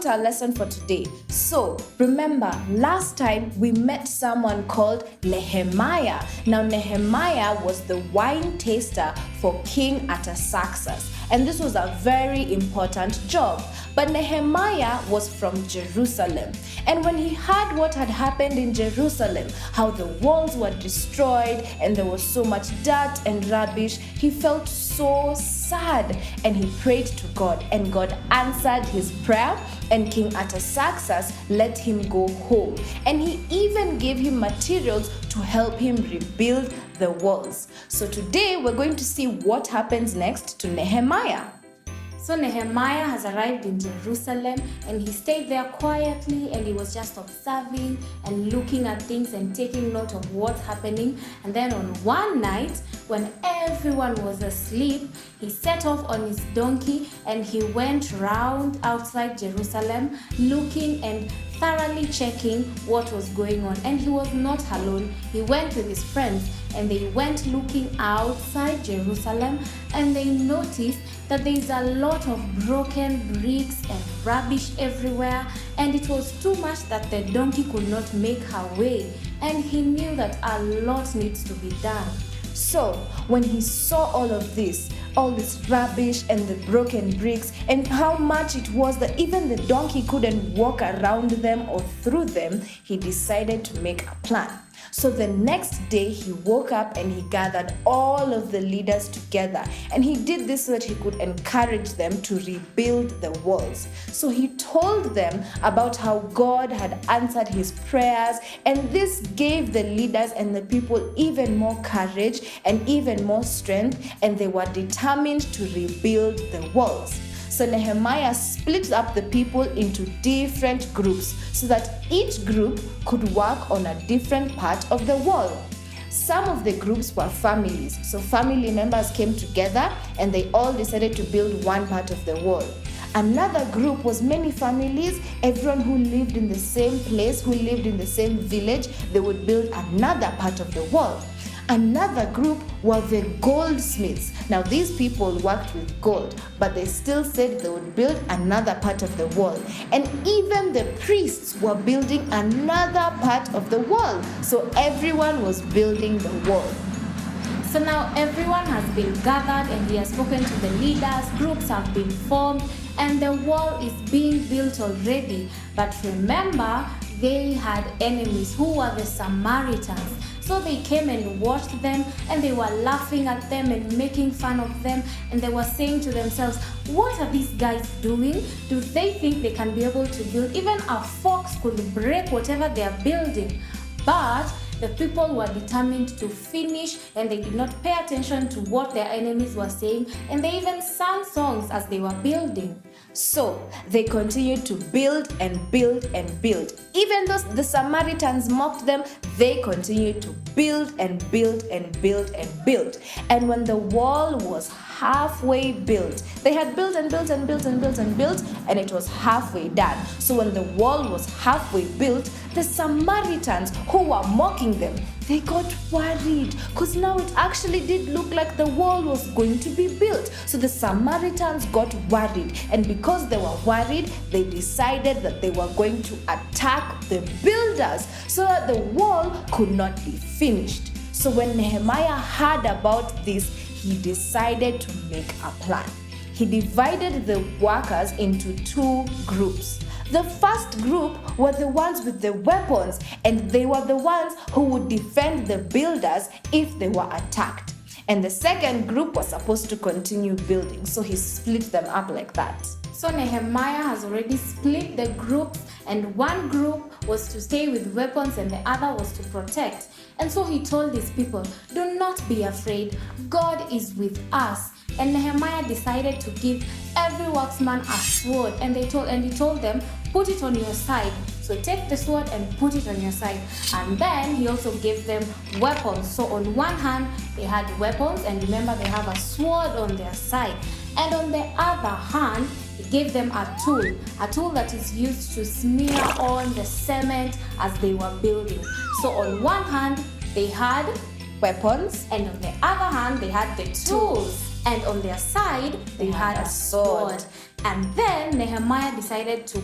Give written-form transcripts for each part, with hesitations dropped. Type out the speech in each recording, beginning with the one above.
to our lesson for today. So remember, last time we met someone called Nehemiah. Now Nehemiah was the wine taster for King Artaxerxes, and this was a very important job. But Nehemiah was from Jerusalem, and when he heard what had happened in Jerusalem, how the walls were destroyed and there was so much dirt and rubbish, he felt so sad, and he prayed to God, and God answered his prayer, and King Artaxerxes let him go home, and he even gave him materials to help him rebuild the walls. So today we're going to see what happens next to Nehemiah. So Nehemiah has arrived in Jerusalem, and he stayed there quietly, and he was just observing and looking at things and taking note of what's happening. And then on one night, when everyone was asleep, he set off on his donkey and he went round outside Jerusalem looking and thoroughly checking what was going on. And he was not alone. He went with his friends, and they went looking outside Jerusalem, and they noticed that there is a lot of broken bricks and rubbish everywhere, and it was too much that the donkey could not make her way, and he knew that a lot needs to be done. So when he saw all this rubbish and the broken bricks, and how much it was that even the donkey couldn't walk around them or through them, he decided to make a plan. So the next day he woke up and he gathered all of the leaders together, and he did this so that he could encourage them to rebuild the walls. So he told them about how God had answered his prayers, and this gave the leaders and the people even more courage and even more strength, and they were determined to rebuild the walls. So Nehemiah split up the people into different groups so that each group could work on a different part of the wall. Some of the groups were families, so family members came together and they all decided to build one part of the wall. Another group was many families, everyone who lived in the same place, who lived in the same village, they would build another part of the wall. Another group were the goldsmiths. Now these people worked with gold, but they still said they would build another part of the wall. And even the priests were building another part of the wall. So everyone was building the wall. So now everyone has been gathered, and he has spoken to the leaders, groups have been formed, and the wall is being built already. But remember, they had enemies who were the Samaritans. So they came and watched them, and they were laughing at them and making fun of them, and they were saying to themselves, what are these guys doing? Do they think they can be able to build? Even a fox could break whatever they are building. But the people were determined to finish, and they did not pay attention to what their enemies were saying, and they even sang songs as they were building. So they continued to build and build and build. Even though the Samaritans mocked them, they continued to build and build and build and build. And when the wall was halfway built, they had built and built and built and built and built, and it was halfway done. So when the wall was halfway built, the Samaritans who were mocking them, they got worried, because now it actually did look like the wall was going to be built. So the Samaritans got worried, and because they were worried, they decided that they were going to attack the builders so that the wall could not be finished. So when Nehemiah heard about this, he decided to make a plan. He divided the workers into two groups. The first group were the ones with the weapons, and they were the ones who would defend the builders if they were attacked. And the second group was supposed to continue building, so he split them up like that. So Nehemiah has already split the groups, and one group was to stay with weapons and the other was to protect. And so he told his people, do not be afraid, God is with us. And Nehemiah decided to give every workman a sword, and he told them, put it on your side. So take the sword and put it on your side. And then he also gave them weapons. So on one hand, they had weapons, and remember, they have a sword on their side. And on the other hand, he gave them a tool that is used to smear on the cement as they were building. So on one hand, they had weapons, and on the other hand, they had the tools. And on their side, they had a sword. And then Nehemiah decided to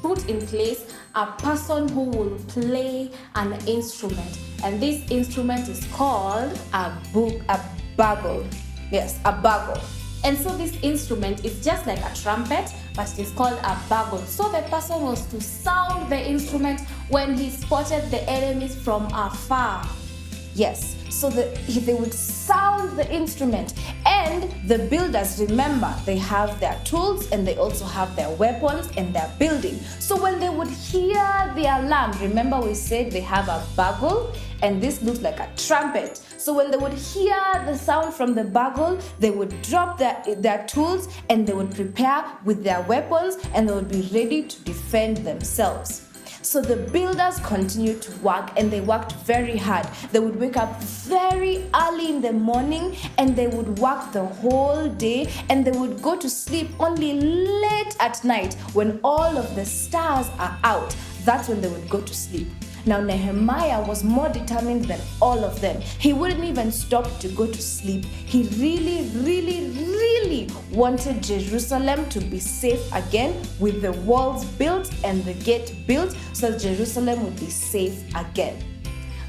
put in place a person who will play an instrument. And this instrument is called a bugle. Yes, a bugle. And so this instrument is just like a trumpet, but it is called a bugle. So the person was to sound the instrument when he spotted the enemies from afar. Yes, so they would sound the instrument. And the builders, remember, they have their tools and they also have their weapons and their building. So when they would hear the alarm, remember we said they have a bugle and this looks like a trumpet. So when they would hear the sound from the bugle, they would drop their tools and they would prepare with their weapons and they would be ready to defend themselves. So the builders continued to work and they worked very hard. They would wake up very early in the morning and they would work the whole day and they would go to sleep only late at night when all of the stars are out. That's when they would go to sleep. Now Nehemiah was more determined than all of them. He wouldn't even stop to go to sleep. He really wanted Jerusalem to be safe again, with the walls built and the gate built so that Jerusalem would be safe again.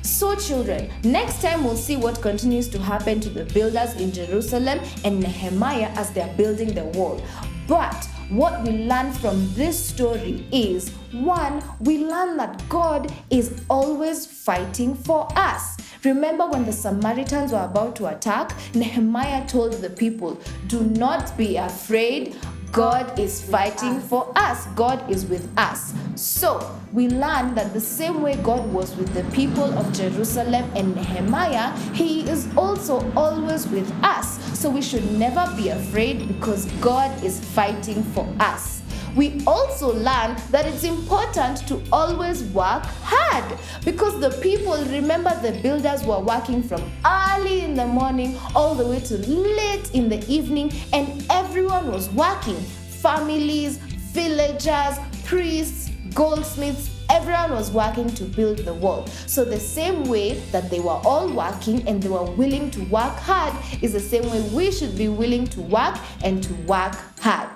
So children, next time we'll see what continues to happen to the builders in Jerusalem and Nehemiah as they're building the wall. But what we learn from this story is, one, we learn that God is always fighting for us. Remember when the Samaritans were about to attack, Nehemiah told the people, do not be afraid. God is fighting for us. God is with us. So we learn that the same way God was with the people of Jerusalem and Nehemiah, He is also always with us. So we should never be afraid because God is fighting for us. We also learn that it's important to always work hard because the people, remember, the builders were working from early in the morning all the way to late in the evening, and everyone was working. Families, villagers, priests, goldsmiths, everyone was working to build the wall. So the same way that they were all working and they were willing to work hard is the same way we should be willing to work and to work hard.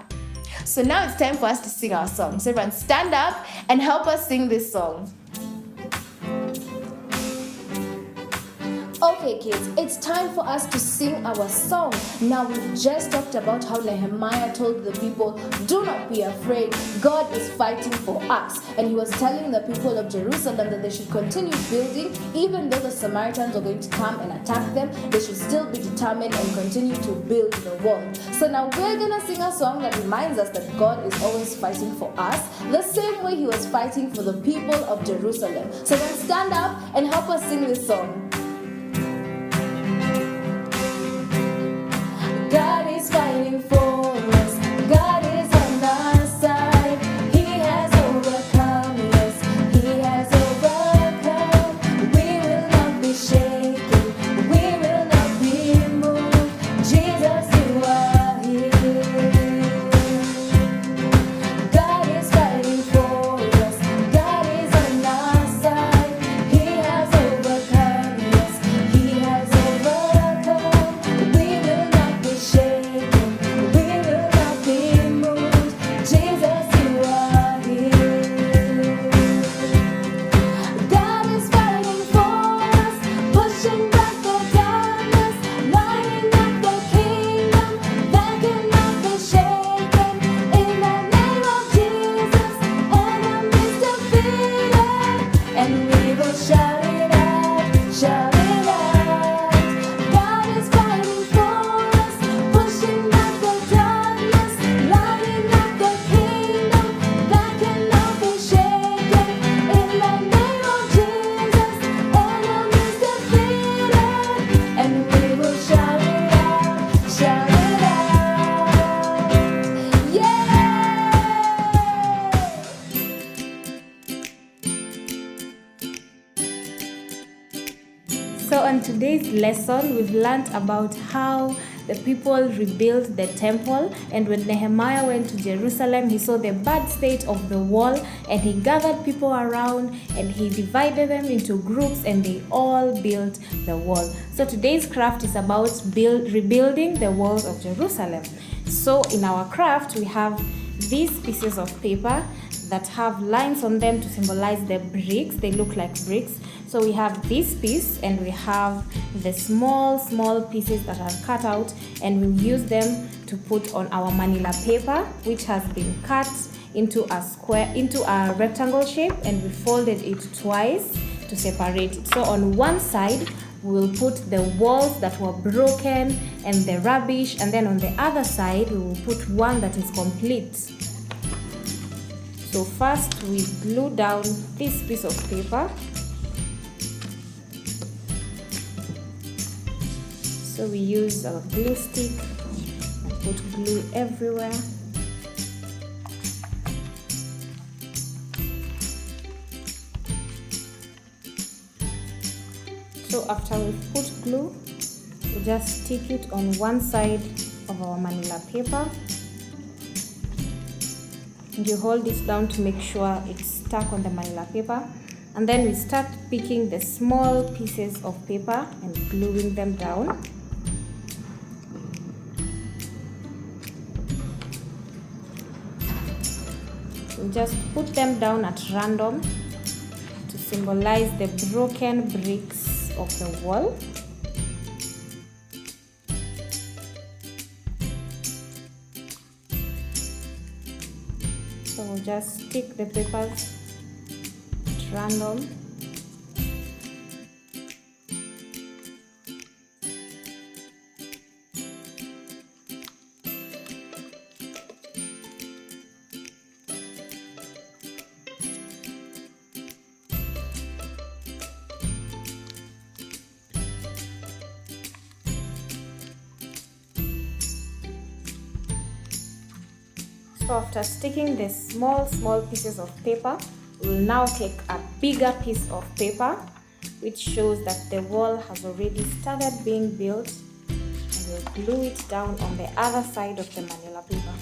So now it's time for us to sing our song. So everyone stand up and help us sing this song. Okay kids, it's time for us to sing our song. Now we've just talked about how Nehemiah told the people, do not be afraid, God is fighting for us. And he was telling the people of Jerusalem that they should continue building, even though the Samaritans are going to come and attack them, they should still be determined and continue to build the wall. So now we're gonna sing a song that reminds us that God is always fighting for us, the same way he was fighting for the people of Jerusalem. So then stand up and help us sing this song. God is fighting for us. God is on our side. He has overcome, yes, He has overcome. We will not be shaken. We will not be moved. Jesus, you are here. God is fighting for us. God is on our side. He has overcome, yes, He has overcome. We will not be shaken, we will not be moved. Jesus, you are here. God is fighting for us, pushing back the darkness, lighting up the kingdom that cannot be shaken. In the name of Jesus, enemies defeated, and we will shout it out, shout it out. God is fighting for us, pushing back the darkness, lighting up the kingdom that cannot be shaken. In the name of Jesus, enemies defeated, and we will shout it out, shout it out. Yeah! So on today's lesson, we've learned about how the people rebuilt the temple, and when Nehemiah went to Jerusalem, he saw the bad state of the wall, and he gathered people around and he divided them into groups, and they all built the wall. So today's craft is about rebuilding the walls of Jerusalem. So in our craft, we have these pieces of paper. that have lines on them to symbolize the bricks. They look like bricks. So we have this piece and we have the small pieces that are cut out, and we use them to put on our manila paper, which has been cut into a rectangle shape, and we folded it twice to separate it. So on one side we'll put the walls that were broken and the rubbish, and then on the other side we will put one that is complete. So first we glue down this piece of paper. So we use our glue stick and put glue everywhere. So after we've put glue, we just stick it on one side of our manila paper. And you hold this down to make sure it's stuck on the manila paper. And then we start picking the small pieces of paper and gluing them down. We just put them down at random to symbolize the broken bricks of the wall. So we'll just stick the papers at random. So after sticking the small pieces of paper, we'll now take a bigger piece of paper, which shows that the wall has already started being built, and we'll glue it down on the other side of the manila paper.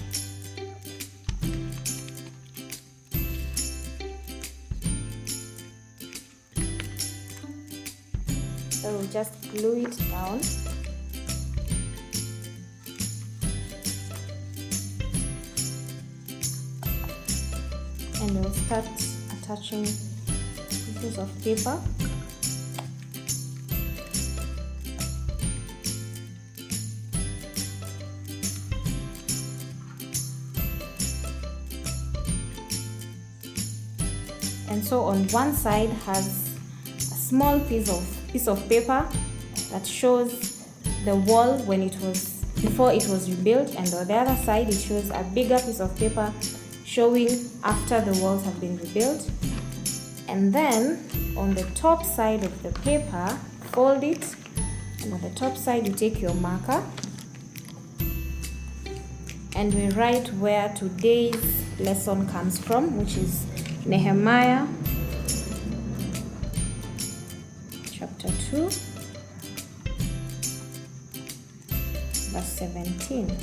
So we'll just glue it down. And we'll start attaching pieces of paper. And so on one side has a small piece of paper that shows the wall when before it was rebuilt, and on the other side it shows a bigger piece of paper showing after the walls have been rebuilt. And then on the top side of the paper, fold it, and on the top side you take your marker and we write where today's lesson comes from, which is Nehemiah chapter 2 verse 17.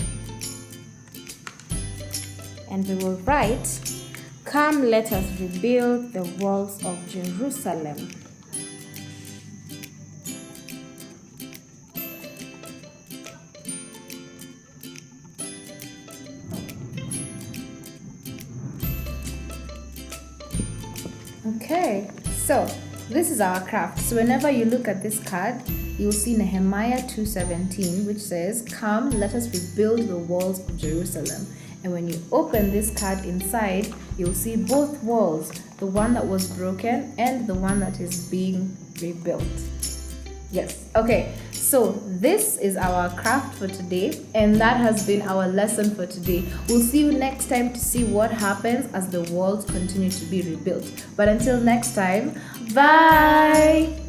And we will write, "Come, let us rebuild the walls of Jerusalem." Okay, so this is our craft. So whenever you look at this card, you'll see Nehemiah 2:17, which says, "Come, let us rebuild the walls of Jerusalem." And when you open this card inside, you'll see both walls, the one that was broken and the one that is being rebuilt. Yes, okay, so this is our craft for today, and that has been our lesson for today. We'll see you next time to see what happens as the walls continue to be rebuilt. But until next time, bye!